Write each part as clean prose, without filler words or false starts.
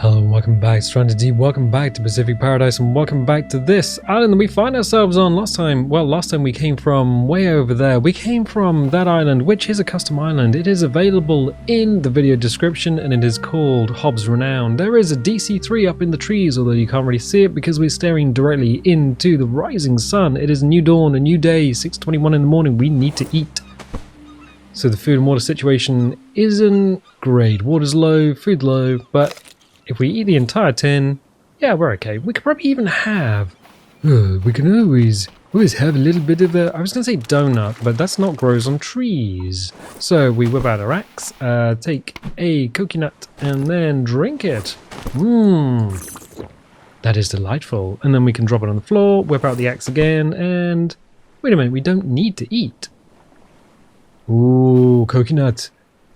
Hello and welcome back, Stranded Deep, welcome back to Pacific Paradise, and welcome back to this island that we find ourselves on. Last time we came from way over there. We came from that island, which is a custom island. It is available in the video description, and it is called Hobbs Renown. There is a DC-3 up in the trees, although you can't really see it because we're staring directly into the rising sun. It is a new dawn, a new day, 6:21 in the morning. We need to eat. So the food and water situation isn't great. Water's low, food's low, but if we eat the entire tin, yeah, we're okay. We could probably even have... we can always have a little bit of a... I was going to say donut, but that's not grows on trees. So we whip out our axe, take a coconut, and then drink it. That is delightful. And then we can drop it on the floor, whip out the axe again, and... Wait a minute, we don't need to eat. Ooh, coconut.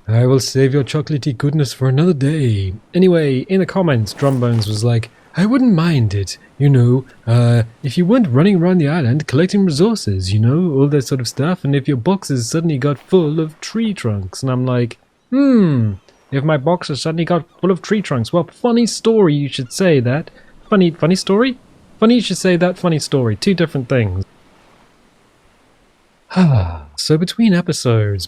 I will save your chocolatey goodness for another day. Anyway, in the comments, Drumbones was like, I wouldn't mind it, you know, if you weren't running around the island collecting resources, you know, all that sort of stuff, and if your boxes suddenly got full of tree trunks. And I'm like, if my boxes suddenly got full of tree trunks, well, funny story you should say that. Funny story? Funny you should say that, funny story. Two different things. So between episodes,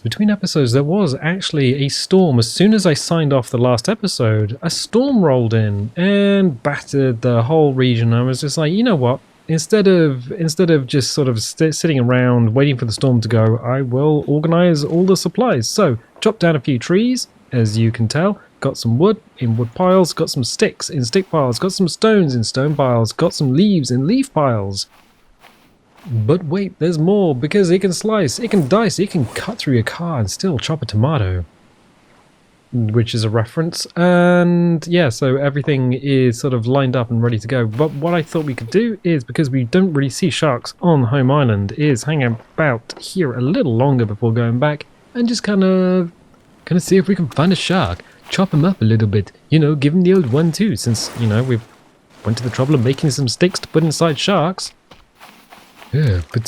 there was actually a storm. As soon as I signed off the last episode, a storm rolled in and battered the whole region. I was just like, you know what? Instead of just sort of sitting around waiting for the storm to go, I will organize all the supplies. So chopped down a few trees, as you can tell. Got some wood in wood piles. Got some sticks in stick piles. Got some stones in stone piles. Got some leaves in leaf piles. But wait, there's more, because it can slice, it can dice, it can cut through your car and still chop a tomato. Which is a reference, and yeah, so everything is sort of lined up and ready to go. But what I thought we could do is, because we don't really see sharks on home island, is hang about here a little longer before going back, and just kind of see if we can find a shark, chop him up a little bit, you know, give him the old 1-2, since, you know, we've went to the trouble of making some sticks to put inside sharks. Yeah, but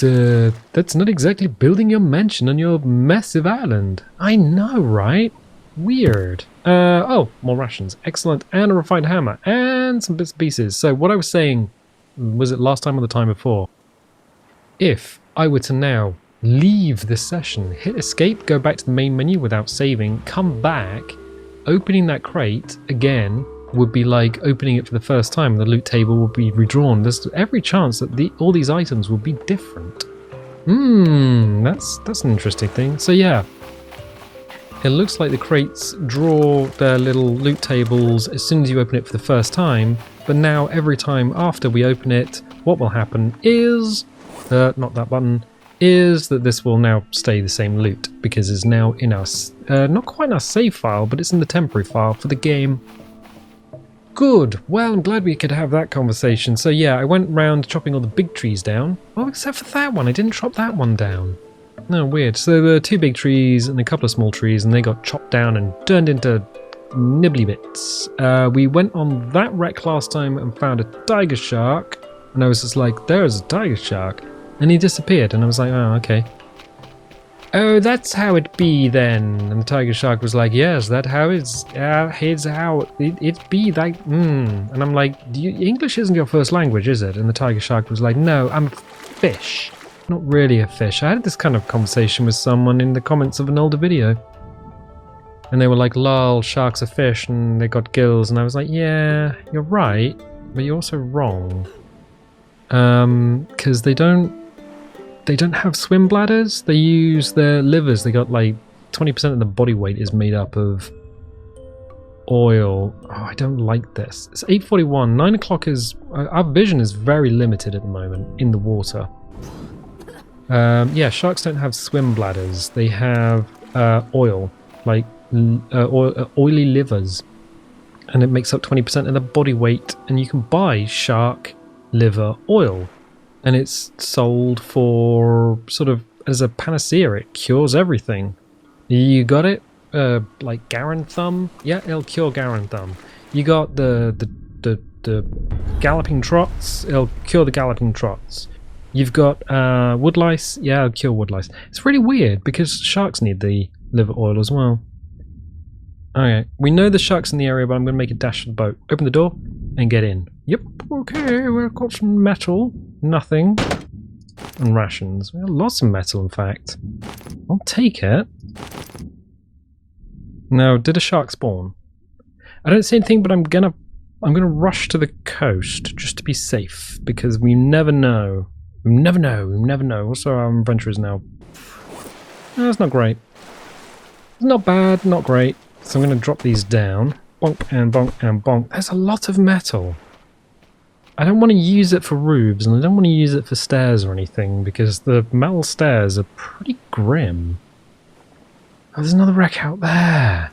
that's not exactly building your mansion on your massive island. I know, right? Weird. Oh, more rations. Excellent. And a refined hammer. And some bits and pieces. So what I was saying, was it last time or the time before? If I were to now leave this session, hit escape, go back to the main menu without saving, come back, opening that crate again, would be like opening it for the first time. The loot table will be redrawn. There's every chance that all these items will be different. That's an interesting thing. So yeah, it looks like the crates draw their little loot tables as soon as you open it for the first time, but now every time after we open it, what will happen is, not that button, is that this will now stay the same loot, because it's now in our, not quite in our save file, but it's in the temporary file for the game. Good. Well, I'm glad we could have that conversation. So yeah, I went round chopping all the big trees down. Oh, except for that one. I didn't chop that one down. No, weird. So there were 2 big trees and a couple of small trees, and they got chopped down and turned into nibbly bits. We went on that wreck last time and found a tiger shark, and I was just like, there's a tiger shark, and he disappeared, and I was like, oh, okay. Oh, that's how it be then. And the tiger shark was like, yes, that's how it's how it be like, And I'm like, English isn't your first language, is it? And the tiger shark was like, no, I'm a fish. Not really a fish. I had this kind of conversation with someone in the comments of an older video. And they were like, lol, sharks are fish and they got gills. And I was like, yeah, you're right, but you're also wrong. Because they don't have swim bladders, they use their livers. They got like 20% of the body weight is made up of oil. Oh, I don't like this. It's 8:41, 9 o'clock is, our vision is very limited at the moment in the water. Yeah, sharks don't have swim bladders. They have oil, like oily livers. And it makes up 20% of the body weight, and you can buy shark liver oil. And it's sold for sort of as a panacea. It cures everything. You got it? Like Garen Thumb? Yeah, it'll cure Garen Thumb. You got the galloping trots? It'll cure the galloping trots. You've got wood lice? Yeah, it'll cure wood lice. It's really weird because sharks need the liver oil as well. Okay, we know the shark's in the area, but I'm going to make a dash for the boat. Open the door and get in. Yep, okay, we've got some metal. Nothing. And rations. We have lots of metal, in fact. I'll take it. Now, did a shark spawn? I don't see anything, but I'm gonna rush to the coast just to be safe, because we never know. We never know. Also, our inventory is now. No, that's not great. It's not bad, not great. So I'm going to drop these down. Bonk and bonk and bonk. There's a lot of metal. I don't want to use it for roofs, and I don't want to use it for stairs or anything, because the metal stairs are pretty grim. Oh, there's another wreck out there.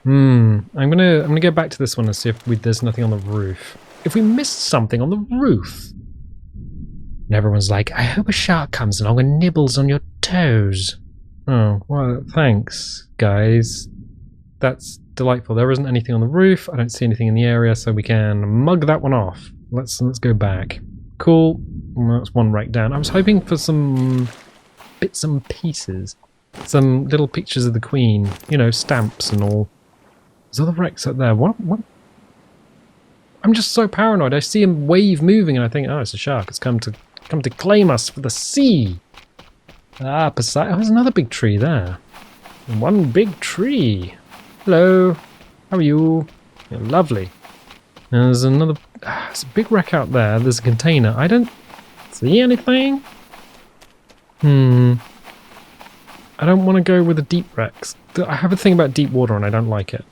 I'm gonna go back to this one and see if there's nothing on the roof. If we missed something on the roof. And everyone's like, I hope a shark comes along and nibbles on your toes. Oh, well, thanks, guys. That's delightful. There isn't anything on the roof. I don't see anything in the area, so we can mug that one off. Let's go back. Cool. Well, that's one wreck down. I was hoping for some bits and pieces. Some little pictures of the Queen. You know, stamps and all. There's other wrecks up there. What? I'm just so paranoid. I see a wave moving and I think, oh, it's a shark. It's come to claim us for the sea. Ah, Poseidon. Oh, there's another big tree there. One big tree. Hello. How are you? You're lovely. And there's another. There's a big wreck out there. There's a container. I don't see anything. I don't want to go with the deep wrecks. I have a thing about deep water and I don't like it.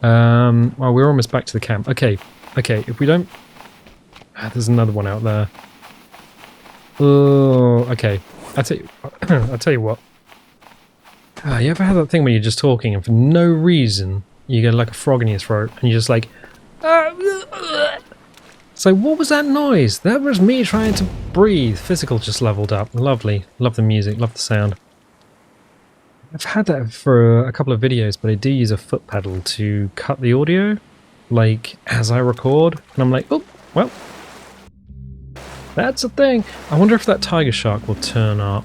Well, we're almost back to the camp. Okay, if we don't... there's another one out there. Oh, okay. I'll tell you what. You ever had that thing where you're just talking and for no reason you get like a frog in your throat and you're just like... So what was that noise? That was me trying to breathe. Physical just leveled up. Lovely. Love the music, love the sound. I've had that for a couple of videos, but I do use a foot pedal to cut the audio, like, as I record. And I'm like, oh, well, that's a thing. I wonder if that tiger shark will turn up.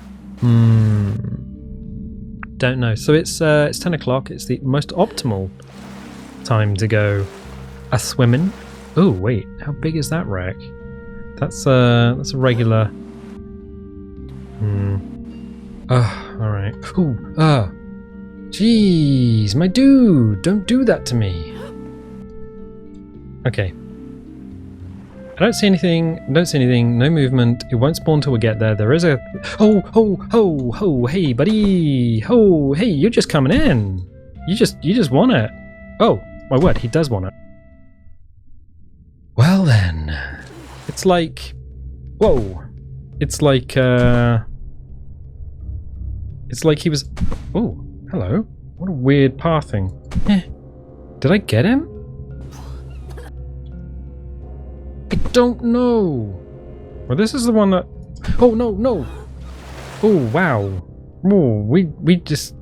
Don't know. So it's 10 o'clock. It's the most optimal time to go a-swimming. Oh, wait, how big is that wreck? That's a regular... alright. Ooh, jeez, my dude, don't do that to me. Okay. I don't see anything, no movement. It won't spawn till we get there. There is a... ho, hey, buddy. Ho, hey, you're just coming in. You just want it. Oh, my word, he does want it. Well then. It's like... Whoa. It's like he was... Oh, hello. What a weird pathing. Did I get him? I don't know. Well, this is the one that... Oh, no. Oh, wow. Oh, we just...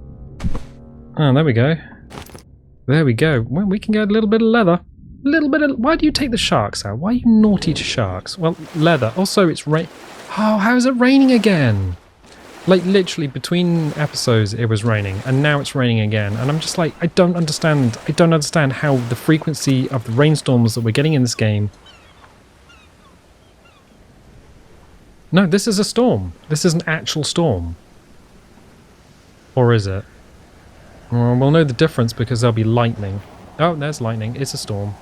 Oh, there we go. There we go. Well, we can get a little bit of leather. A little bit of... Why do you take the sharks out? Why are you naughty to sharks? Well, leather. Also, it's rain... Oh, how is it raining again? Like, literally, between episodes, it was raining, and now it's raining again. And I'm just like, I don't understand how the frequency of the rainstorms that we're getting in this game... No, this is a storm. This is an actual storm. Or is it? Well, we'll know the difference because there'll be lightning. Oh, there's lightning. It's a storm.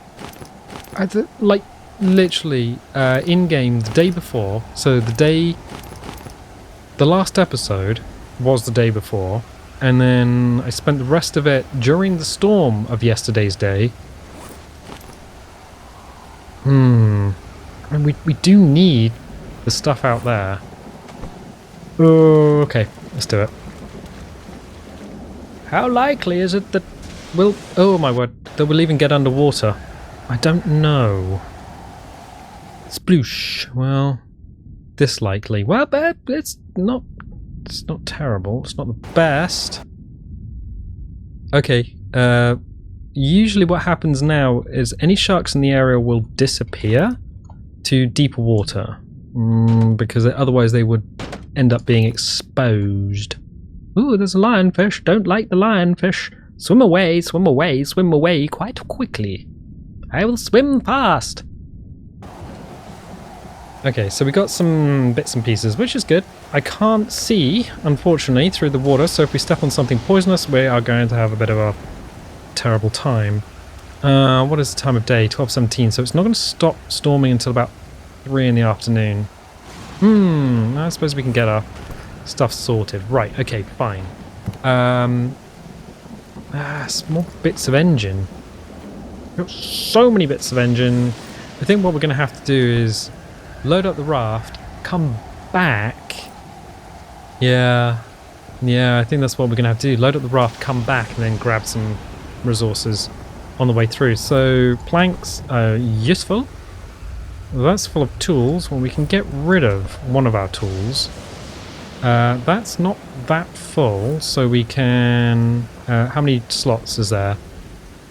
Like, literally, in-game, the day before, so the last episode was the day before, and then I spent the rest of it during the storm of yesterday's day. I mean, we do need the stuff out there. Oh, okay, let's do it. How likely is it that we'll... Oh my word, that we'll even get underwater? I don't know. Sploosh. Well, this likely. Well, but it's not terrible. It's not the best. Okay, usually what happens now is any sharks in the area will disappear to deeper water. Because otherwise they would end up being exposed. Ooh, there's a lionfish. Don't like the lionfish. Swim away, swim away, swim away quite quickly. I will swim fast. Okay, so we got some bits and pieces, which is good. I can't see, unfortunately, through the water, so if we step on something poisonous, we are going to have a bit of a terrible time. What is the time of day? 12:17, so it's not going to stop storming until about 3 in the afternoon. I suppose we can get our stuff sorted. Right, okay, fine. Small bits of engine. We've got so many bits of engine. I think what we're going to have to do is load up the raft, come back. Yeah, I think that's what we're going to have to do. Load up the raft, come back, and then grab some resources on the way through. So planks are useful. That's full of tools. Well, we can get rid of one of our tools. That's not that full, so we can... how many slots is there?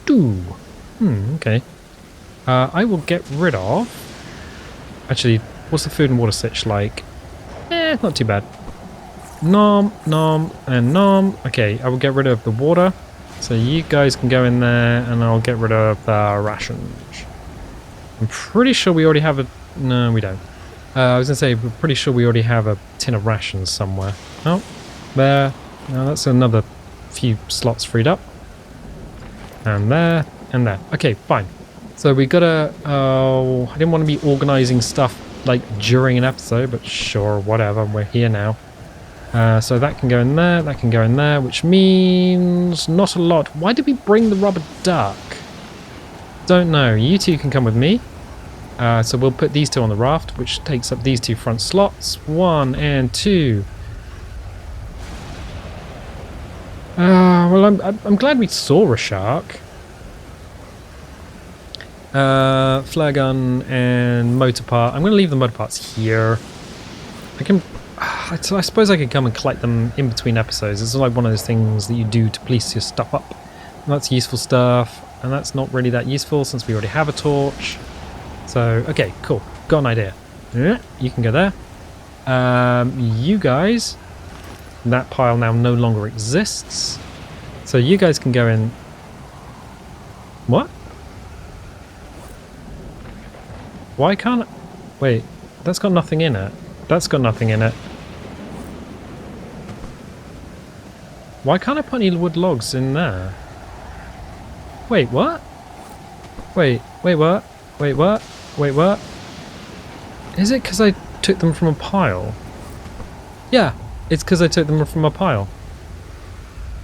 2. Okay. I will get rid of... Actually, what's the food and water sitch like? Not too bad. Nom, nom, and nom. Okay, I will get rid of the water. So you guys can go in there, and I'll get rid of the rations. I'm pretty sure we already have a... No, we don't. I was going to say, we're pretty sure we already have a tin of rations somewhere. Oh, there. Now that's another few slots freed up. And there, and there. Okay, fine. So we gotta... Oh, I didn't want to be organising stuff like during an episode, but sure, whatever. We're here now. So that can go in there, that can go in there, which means not a lot. Why did we bring the rubber duck? Don't know. You two can come with me. So we'll put these two on the raft, which takes up these 2 front slots. 1 and 2. Well, I'm glad we saw a shark. Flare gun and motor part. I'm going to leave the motor parts here. I can... I suppose I could come and collect them in between episodes. It's like one of those things that you do to police your stuff up. And that's useful stuff. And that's not really that useful since we already have a torch. So, okay, cool. Got an idea. You can go there. You guys... That pile now no longer exists. So you guys can go in... What? Why can't... Wait, that's got nothing in it. That's got nothing in it. Why can't I put any wood logs in there? Wait, what? Wait, what? Wait, what? Wait, what? Is it because I took them from a pile? Yeah, it's because I took them from a pile.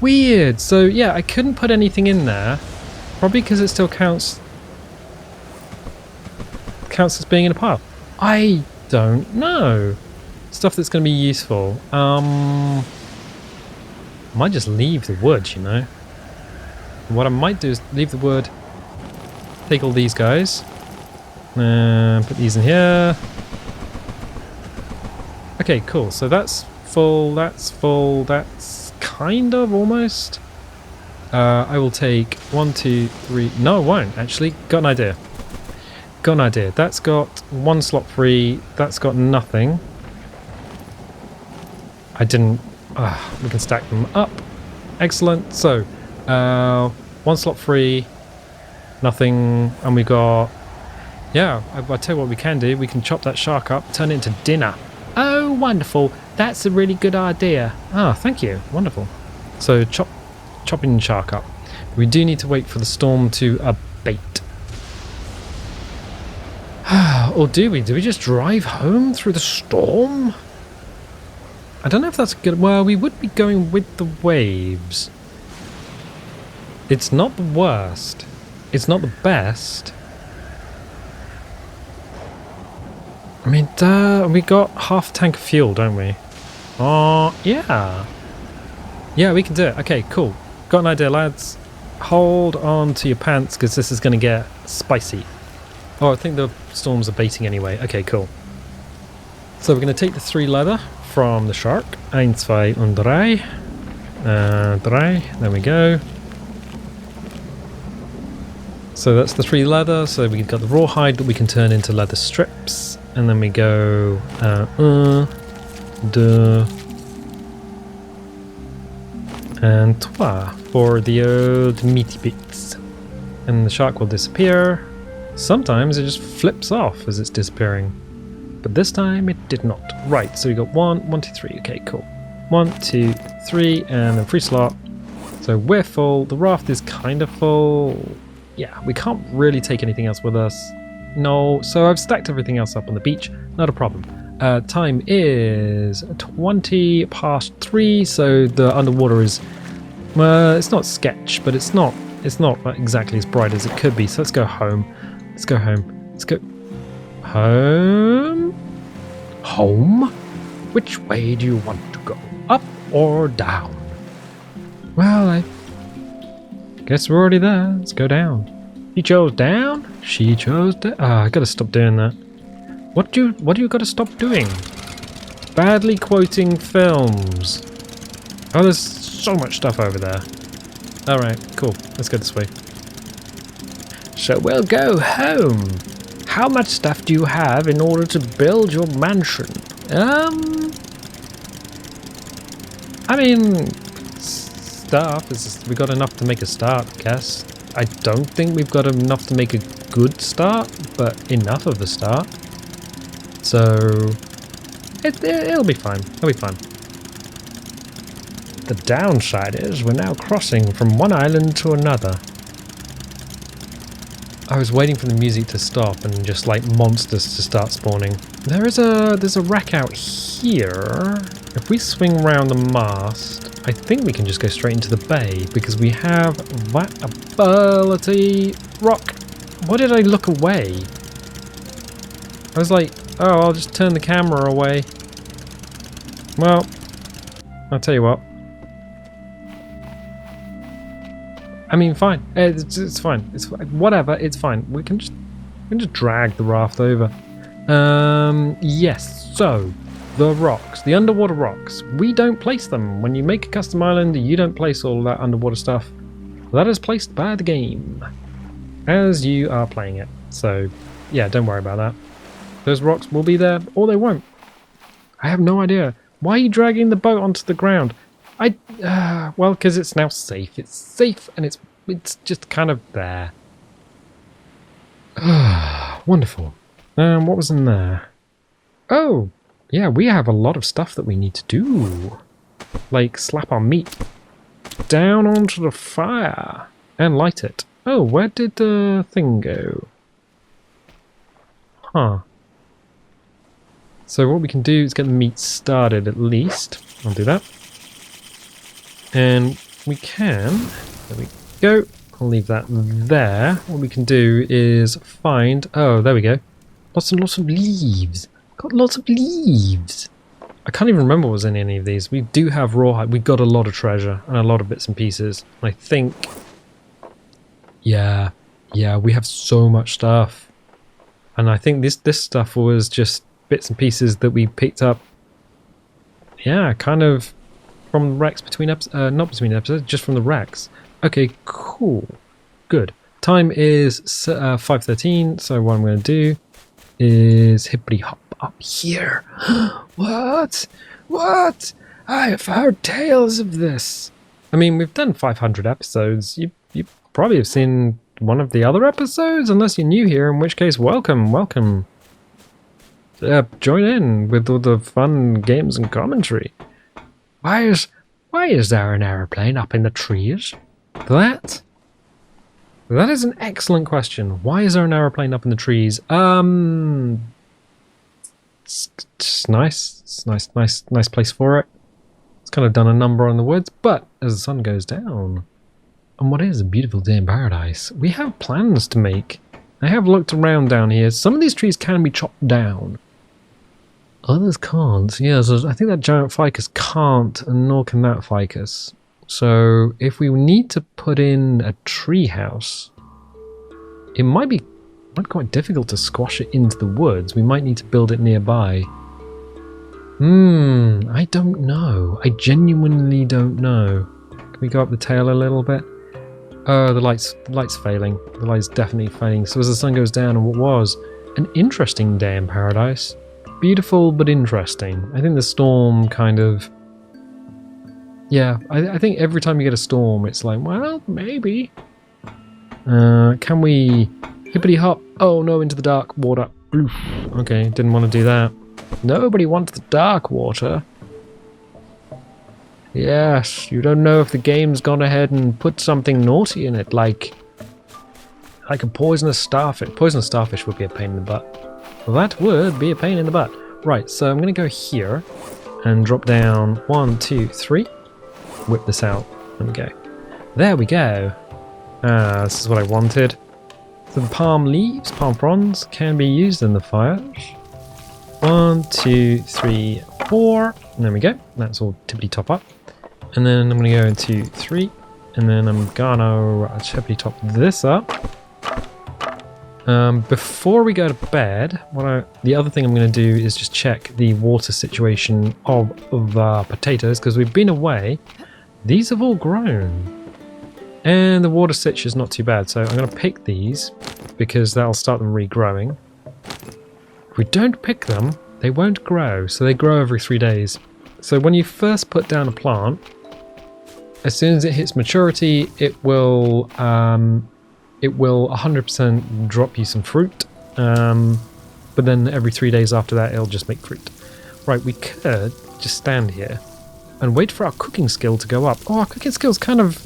Weird. So, yeah, I couldn't put anything in there. Probably because it still counts as being in a pile. I don't know. Stuff that's going to be useful. I might just leave the wood, you know. What I might do is leave the wood, take all these guys, and put these in here. Okay, cool. So that's full, that's kind of almost. I will take 1, 2, 3. No, I won't actually. Got an idea. That's got 1 slot free. That's got nothing. I didn't... we can stack them up. Excellent. So, 1 slot free. Nothing. And we got... Yeah, I'll tell you what we can do. We can chop that shark up, turn it into dinner. Oh, wonderful. That's a really good idea. Ah, thank you. Wonderful. So, chopping the shark up. We do need to wait for the storm to abate. Or do we? Do we just drive home through the storm? I don't know if that's good. Well, we would be going with the waves. It's not the worst. It's not the best. I mean, we got half a tank of fuel, don't we? Oh, yeah. Yeah, we can do it. Okay, cool. Got an idea, lads. Hold on to your pants, because this is going to get spicy. Oh, I think the storm's abating anyway. Okay, cool. So we're going to take the 3 leather from the shark. 1, 2 und 3. 3. There we go. So that's the 3 leather. So we've got the rawhide that we can turn into leather strips. And then we go 1, 2, And trois for the old meaty bits. And the shark will disappear. Sometimes it just flips off as it's disappearing. But this time it did not. Right, so we got 1, 2, 3. Okay, cool. 1, 2, 3, and then free slot. So we're full. The raft is kind of full. Yeah, we can't really take anything else with us. No, so I've stacked everything else up on the beach. Not a problem. Time is 20 past 3, so the underwater is... it's not sketch, but it's not exactly as bright as it could be. So let's go home. Let's go home. Let's go... Home? Home? Which way do you want to go? Up or down? Well, I guess we're already there. Let's go down. He chose down? She chose down. I gotta stop doing that. What do you gotta stop doing? Badly quoting films. Oh, there's so much stuff over there. Alright, cool. Let's go this way. So we'll go home. How much stuff do you have in order to build your mansion? I mean, stuff. We got enough to make a start, I guess. I don't think we've got enough to make a good start, but enough of a start. So it'll be fine. It'll be fine. The downside is we're now crossing from one island to another. I was waiting for the music to stop and just like monsters to start spawning. There's a wreck out here. If we swing around the mast, I think we can just go straight into the bay because we have that ability. Rock. Why did I look away? I was like, oh, I'll just turn the camera away. Well, I'll tell you what. I mean, fine. It's fine. It's whatever. It's fine. We can just drag the raft over. Yes. So the rocks, the underwater rocks. We don't place them. When you make a custom island, you don't place all that underwater stuff. That is placed by the game as you are playing it. So yeah, don't worry about that. Those rocks will be there, or they won't. I have no idea. Why are you dragging the boat onto the ground? Well, because it's now safe. It's safe, and it's just kind of there. Wonderful. What was in there? Oh, yeah, we have a lot of stuff that we need to do. Like slap our meat down onto the fire and light it. Oh, where did the thing go? Huh. So what we can do is get the meat started at least. I'll do that. And we can, there we go, I'll leave that there. What we can do is find, oh, there we go. Lots and lots of leaves. Got lots of leaves. I can't even remember what was in any of these. We do have rawhide. We've got a lot of treasure and a lot of bits and pieces. I think, yeah, we have so much stuff. And I think this stuff was just bits and pieces that we picked up. Yeah, kind of from wrecks between episodes, not between episodes, just from the wrecks. Okay, cool, good. Time is 5:13, so what I'm going to do is hippity hop up here. What? I've heard tales of this. I mean, we've done 500 episodes. You probably have seen one of the other episodes, unless you're new here, in which case, welcome. Join in with all the fun games and commentary. Why is there an aeroplane up in the trees? That is an excellent question. Why is there an aeroplane up in the trees? It's nice. It's nice place for it. It's kind of done a number on the woods, but as the sun goes down, and what is a beautiful day in paradise, we have plans to make. I have looked around down here. Some of these trees can be chopped down. Others can't. Yeah, so I think that giant ficus can't, and nor can that ficus. So if we need to put in a tree house, it might be quite difficult to squash it into the woods. We might need to build it nearby. I don't know. I genuinely don't know. Can we go up the tail a little bit? Oh, the light's failing. The light's definitely failing. So as the sun goes down, and what was an interesting day in paradise. Beautiful but interesting. I think the storm kind of Yeah, I think every time you get a storm, it's like, well, maybe. Can we hippity hop? Oh no, into the dark water. Oof. Okay, didn't want to do that. Nobody wants the dark water. Yes, you don't know if the game's gone ahead and put something naughty in it, like a poisonous starfish. Poisonous starfish would be a pain in the butt. That would be a pain in the butt. Right, so I'm going to go here and drop down 1, 2, 3. Whip this out. There we go. There we go. This is what I wanted. So the palm leaves, palm fronds, can be used in the fire. 1, 2, 3, 4. And there we go. That's all tippity top up. And then I'm going to go into 3. And then I'm going to tippity top this up. Before we go to bed, the other thing I'm going to do is just check the water situation of the potatoes, because we've been away. These have all grown. And the water sitch is not too bad, so I'm going to pick these because that'll start them regrowing. If we don't pick them, they won't grow, so they grow every 3 days. So when you first put down a plant, as soon as it hits maturity, it will 100% drop you some fruit, but then every 3 days after that, it'll just make fruit. Right, we could just stand here and wait for our cooking skill to go up. Oh, our cooking skill's kind of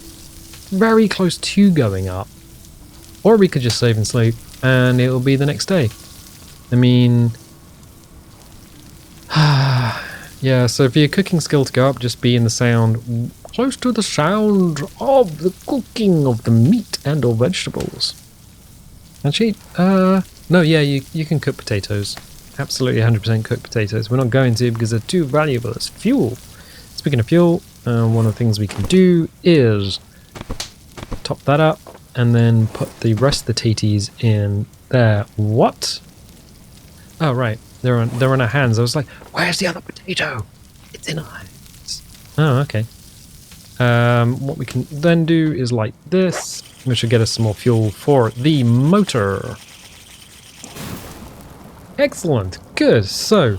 very close to going up. Or we could just save and sleep, and it'll be the next day. I mean... yeah, so for your cooking skill to go up, just be in the sound... close to the sound of the cooking of the meat and or vegetables. Actually, no, yeah, you can cook potatoes. Absolutely 100% cook potatoes. We're not going to because they're too valuable as fuel. Speaking of fuel, one of the things we can do is top that up and then put the rest of the taties in there. What? Oh, right. They're in our hands. I was like, where's the other potato? It's in our hands. Oh, okay. What we can then do is light this, which will get us some more fuel for the motor. Excellent, good. So,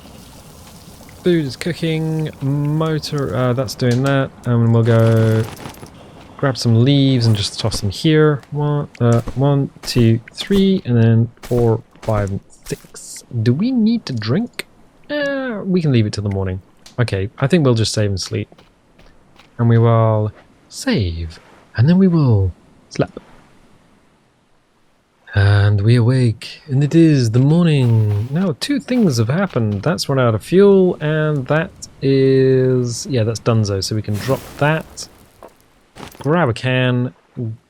food is cooking, motor, that's doing that, and we'll go grab some leaves and just toss them here. 1, 2, 3, and then 4, 5, and 6. Do we need to drink? We can leave it till the morning. Okay, I think we'll just save and sleep. And we will save, and then we will sleep. And we awake, and it is the morning. Now, 2 things have happened. That's run out of fuel, and that is... yeah, that's donezo, so we can drop that. Grab a can.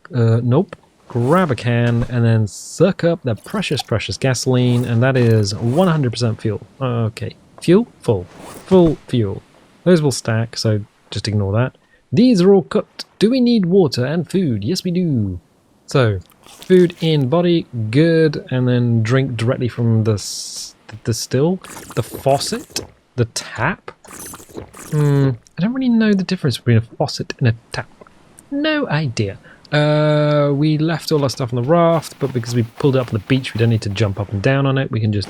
Nope. Grab a can, and then suck up the precious, precious gasoline, and that is 100% fuel. Okay. Fuel? Full. Full fuel. Those will stack, so just ignore that. These are all cooked. Do we need water and food? Yes, we do. So, food in body, good, and then drink directly from the still, the faucet, the tap. I don't really know the difference between a faucet and a tap. No idea. We left all our stuff on the raft, but because we pulled it up on the beach, we don't need to jump up and down on it. We can just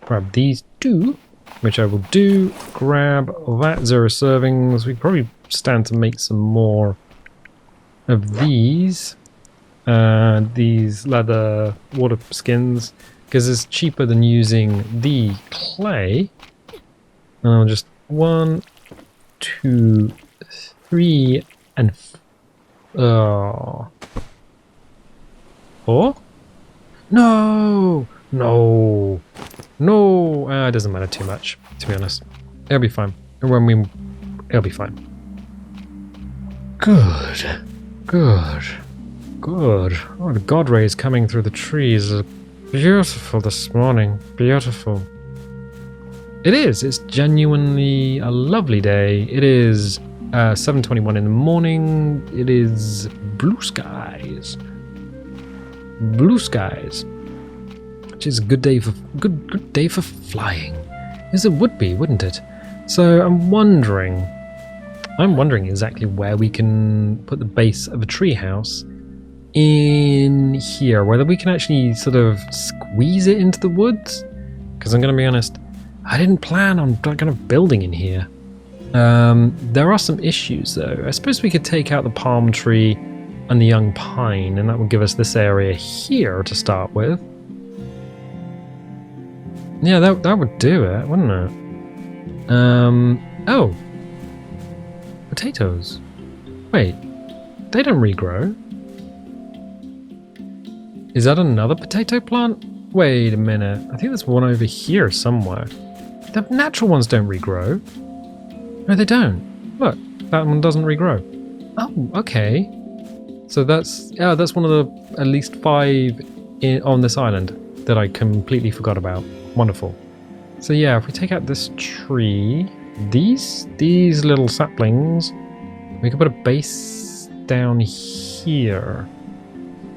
grab these 2, which I will do. Grab that 0 servings. We probably stand to make some more of these leather water skins, because it's cheaper than using the clay. And I'll just 1, 2, 3, and 4. No, no, no. It doesn't matter too much, to be honest. It'll be fine. It'll be fine. Good, good, good. Oh, the god rays coming through the trees are beautiful this morning. Beautiful. It is. It's genuinely a lovely day. It is 7:21 in the morning. It is blue skies. Blue skies. Which is a good day for good day for flying. Yes, it would be, wouldn't it? So I'm wondering exactly where we can put the base of a treehouse in here. Whether we can actually sort of squeeze it into the woods. Because I'm going to be honest, I didn't plan on kind of building in here. There are some issues though. I suppose we could take out the palm tree and the young pine, and that would give us this area here to start with. Yeah, that would do it, wouldn't it? Oh. Potatoes. Wait, they don't regrow. Is that another potato plant? Wait a minute. I think there's one over here somewhere. The natural ones don't regrow. No, they don't. Look, that one doesn't regrow. Oh, okay. So that's one of the at least 5 on this island that I completely forgot about. Wonderful. So yeah, if we take out this tree, these little saplings, we can put a base down here.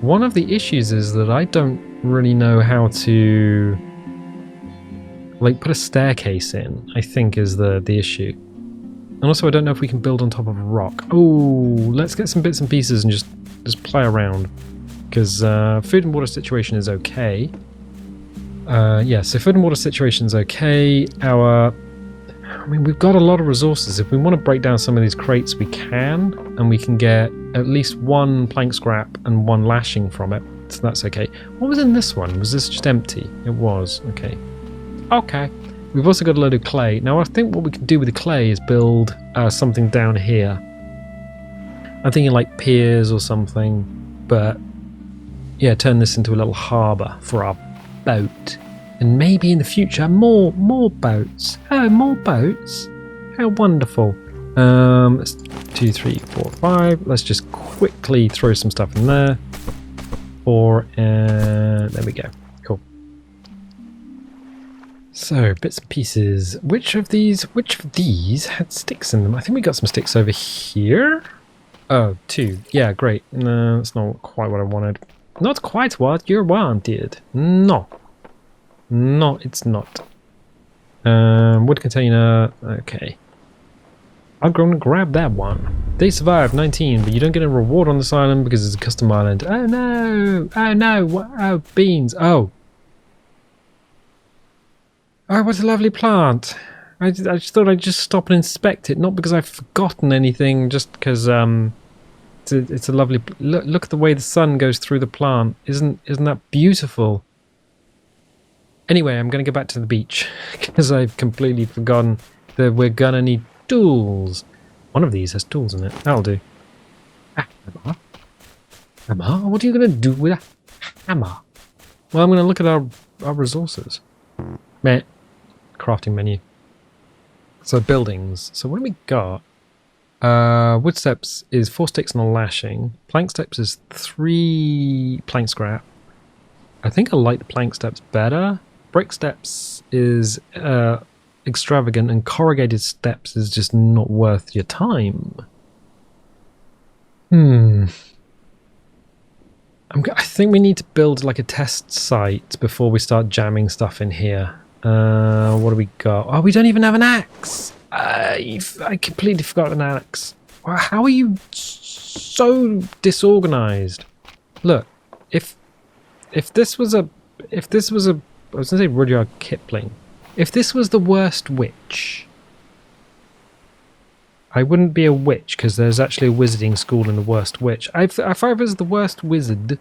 One of the issues is that I don't really know how to like put a staircase in, I think is the issue. And also I don't know if we can build on top of a rock. Oh, let's get some bits and pieces and just play around. Because food and water situation is okay. Yeah, so food and water situation is okay. I mean, we've got a lot of resources. If we want to break down some of these crates, we can. And we can get at least 1 plank scrap and 1 lashing from it. So that's okay. What was in this one? Was this just empty? It was. Okay. Okay. We've also got a load of clay. Now, I think what we can do with the clay is build something down here. I'm thinking like piers or something. But, yeah, turn this into a little harbour for our boat. And maybe in the future, more boats. Oh, more boats. How wonderful. 2, 3, 4, 5. Let's just quickly throw some stuff in there. 4, and there we go. Cool. So, bits and pieces. Which of these had sticks in them? I think we got some sticks over here. Oh, 2. Yeah, great. No, that's not quite what I wanted. Not quite what you wanted. No. No, it's not. Wood container. Okay. I'm going to grab that one. They survived 19, but you don't get a reward on this island because it's a custom island. Oh no! Oh no! Oh, beans! Oh! Oh, what a lovely plant! I just thought I'd just stop and inspect it, not because I've forgotten anything, just because it's a lovely. Look at the way the sun goes through the plant. Isn't that beautiful? Anyway, I'm going to go back to the beach because I've completely forgotten that we're going to need tools. One of these has tools in it. That'll do. Hammer? Hammer? What are you going to do with a hammer? Well, I'm going to look at our resources. Meh. Crafting menu. So buildings. So what do we got? Wood steps is 4 sticks and a lashing. Plank steps is 3 plank scrap. I think I like the plank steps better. Brick steps is extravagant, and corrugated steps is just not worth your time. I think we need to build like a test site before we start jamming stuff in here. What do we got? Oh, we don't even have an axe. I completely forgot an axe. How are you so disorganized? Look, if this was a I was going to say Rudyard Kipling. If this was the worst witch, I wouldn't be a witch because there's actually a wizarding school in the worst witch. If I was the worst wizard,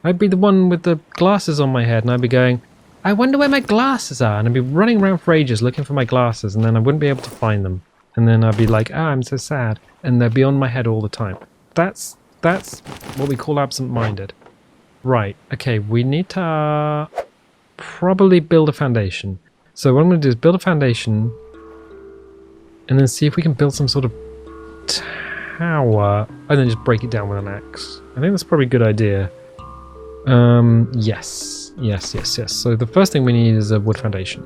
I'd be the one with the glasses on my head and I'd be going, I wonder where my glasses are. And I'd be running around for ages looking for my glasses and then I wouldn't be able to find them. And then I'd be like, I'm so sad. And they'd be on my head all the time. That's what we call absent-minded. Right, okay, we need to probably build a foundation. So what I'm going to do is build a foundation and then see if we can build some sort of tower and then just break it down with an axe. I think that's probably a good idea. Yes. So the first thing we need is a wood foundation.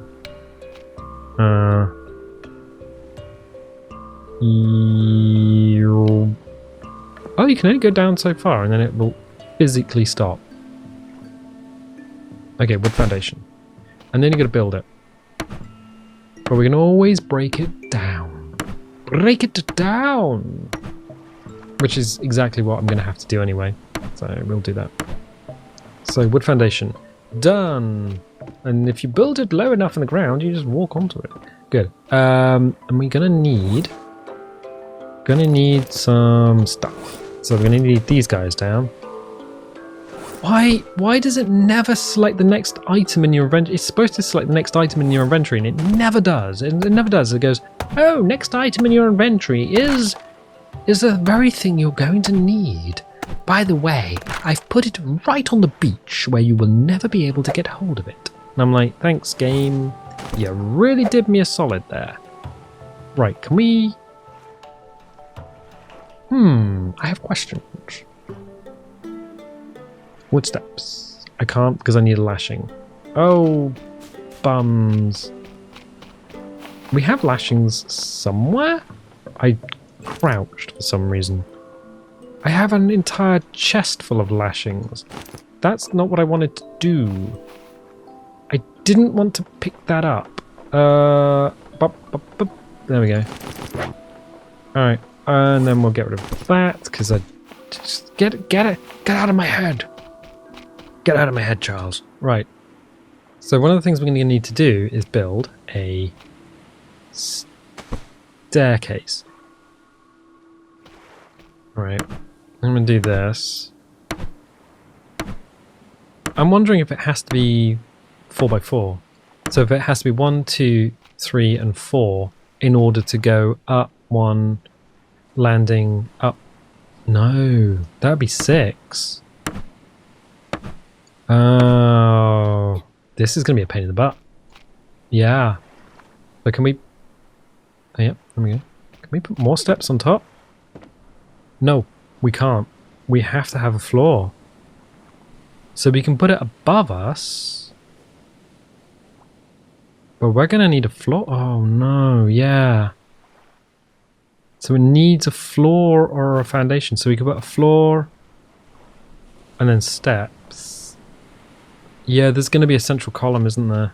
Oh, you can only go down so far and then it will physically stop. Okay, wood foundation. And then you got to build it. But we can always break it down. Break it down! Which is exactly what I'm going to have to do anyway. So we'll do that. So wood foundation. Done! And if you build it low enough in the ground, you just walk onto it. Good. And we're going to need Gonna need some stuff. So we're gonna need these guys down. Why does it never select the next item in your inventory? It's supposed to select the next item in your inventory, and it never does. It never does. It goes, oh, next item in your inventory is the very thing you're going to need. By the way, I've put it right on the beach where you will never be able to get hold of it. And I'm like, thanks, game. You really did me a solid there. Right, can we... I have questions. Wood steps. I can't because I need a lashing. Oh, bums. We have lashings somewhere? I crouched for some reason. I have an entire chest full of lashings. That's not what I wanted to do. I didn't want to pick that up. There we go. Alright, and then we'll get rid of that, because I just get out of my head. Get out of my head, Charles. Right. So one of the things we're going to need to do is build a staircase. Right. I'm going to do this. I'm wondering if it has to be 4x4. So if it has to be 1, 2, 3, and 4 in order to go up 1, landing up. No, that would be 6. Oh, this is going to be a pain in the butt. Yeah. But can we... Oh, yeah, there we go. Can we put more steps on top? No, we can't. We have to have a floor. So we can put it above us. But we're going to need a floor. Oh, no, yeah. So it needs a floor or a foundation. So we can put a floor and then steps. Yeah, there's going to be a central column, isn't there?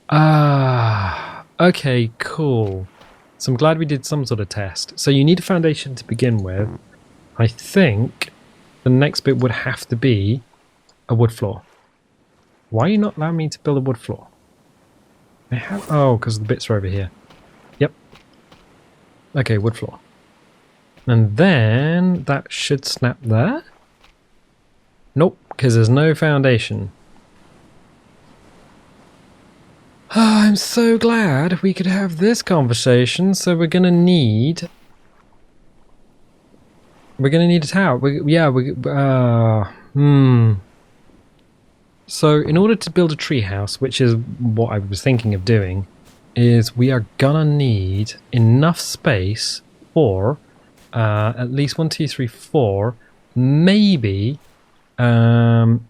Ah, okay, cool. So I'm glad we did some sort of test. So you need a foundation to begin with. I think the next bit would have to be a wood floor. Why are you not allowing me to build a wood floor? I have... Oh, because the bits are over here. Yep. Okay, wood floor. And then that should snap there. Nope, because there's no foundation. Oh, I'm so glad we could have this conversation. So we're gonna need... We're gonna need a tower. So in order to build a treehouse, which is what I was thinking of doing, is we are gonna need enough space for at least 1, 2, 3, 4, maybe 9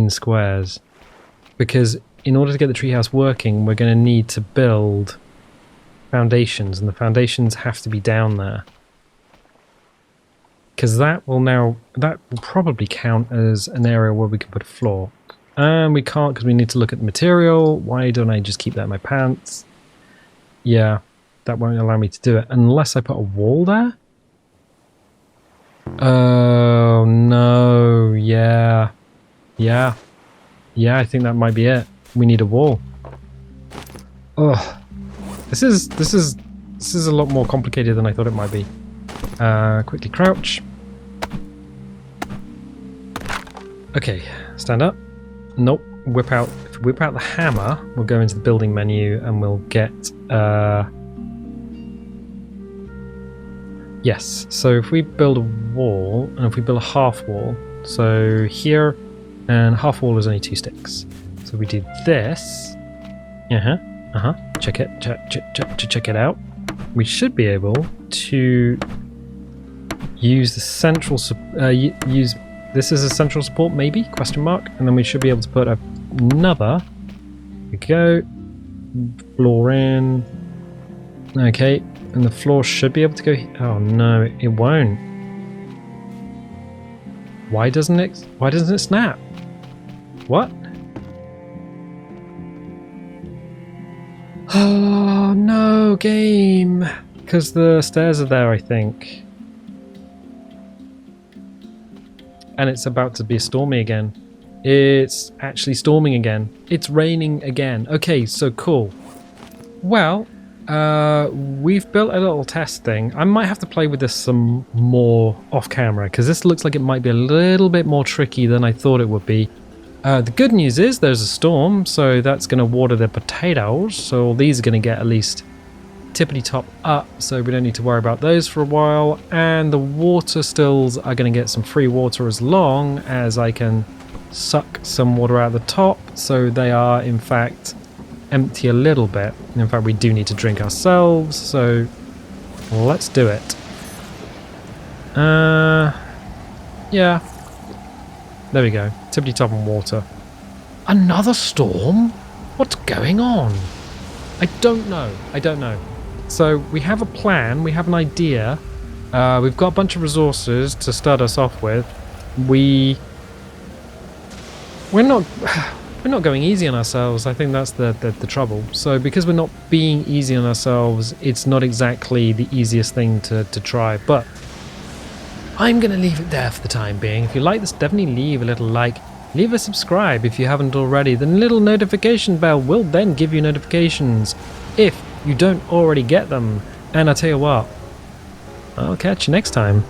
squares. Because in order to get the treehouse working, we're going to need to build foundations, and the foundations have to be down there. Because that will probably count as an area where we can put a floor. And we can't because we need to look at the material. Why don't I just keep that in my pants? Yeah, that won't allow me to do it unless I put a wall there. Oh no, yeah, I think that might be it. We need a wall. Ugh, this is a lot more complicated than I thought it might be. Quickly crouch. Okay, stand up. Nope, whip out. If we whip out the hammer, we'll go into the building menu and we'll get. Yes, so if we build a wall, and if we build a half wall, so here, and half wall is only 2 sticks. So we do this. Check it out. We should be able to use the central use this as a central support, maybe, question mark, and then we should be able to put another. Here we go. Floor in. Okay, and the floor should be able to go. Oh no, it won't. Why doesn't it snap? What? Oh no, game. Because the stairs are there, I think. And it's about to be stormy again. It's actually storming again. It's raining again. Okay, so cool. Well, We've built a little test thing. I might have to play with this some more off camera because this looks like it might be a little bit more tricky than I thought it would be. The good news is there's a storm, so that's going to water the potatoes. So all these are going to get at least tippity top up, so we don't need to worry about those for a while. And the water stills are going to get some free water as long as I can suck some water out of the top. So they are in fact empty a little bit. In fact, we do need to drink ourselves, so let's do it. Yeah. There we go. Tippity top on water. Another storm? What's going on? I don't know. So we have a plan, we have an idea. We've got a bunch of resources to start us off with. We're not going easy on ourselves. I think that's the trouble. So because we're not being easy on ourselves, it's not exactly the easiest thing to try. But I'm going to leave it there for the time being. If you like this, definitely leave a little like. Leave a subscribe if you haven't already. The little notification bell will then give you notifications if you don't already get them. And I tell you what, I'll catch you next time.